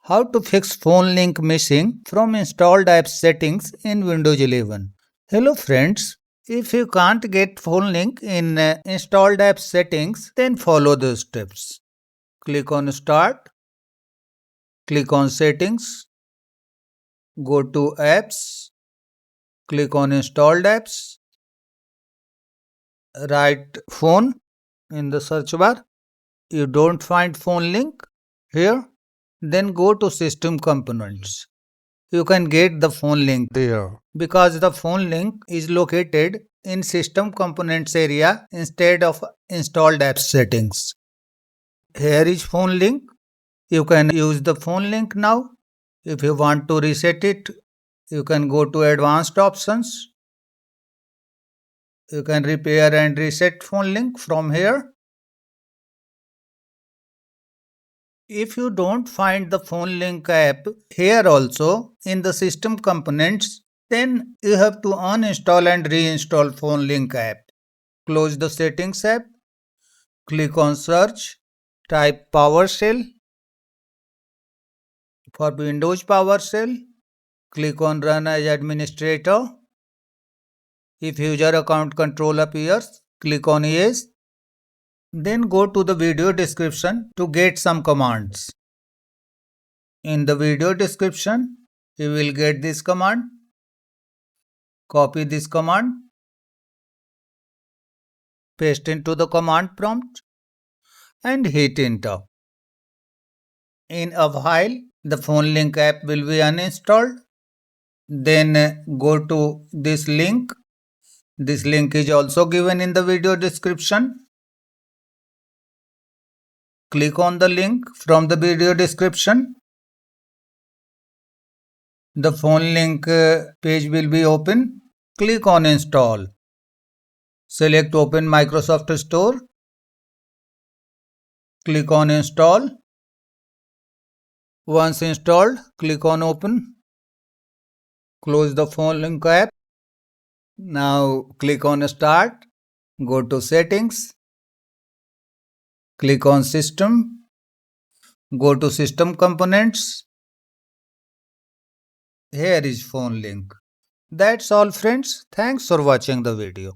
How to fix phone link missing from installed app settings in Windows 11. Hello friends, if you can't get phone link in installed app settings, then follow the steps. Click on Start, click on Settings, go to Apps, click on Installed Apps, write Phone in the search bar. You don't find phone link here, then go to System Components. You can get the phone link there because the phone link is located in System Components area instead of installed app settings. Here is phone link. You can use the phone link now. If you want to reset it, you can go to Advanced Options. You can repair and reset phone link from here. If you don't find the phone link app here also in the system components, then you have to uninstall and reinstall phone link app. Close the settings app, click on search, type PowerShell. For Windows PowerShell, click on run as administrator. If user account control appears, click on yes. Then go to the video description to get some commands. In the video description, you will get this command. Copy this command, paste into the command prompt and hit enter. In a while, the phone link app will be uninstalled. Then go to this link. This link is also given in the video description. Click on the link from the video description. The phone link page will be open. Click on install. Select open Microsoft Store. Click on install. Once installed, click on open. Close the phone link app. Now click on start. Go to settings. Click on system. Go to system components. Here is phone link. That's all friends. Thanks for watching the video.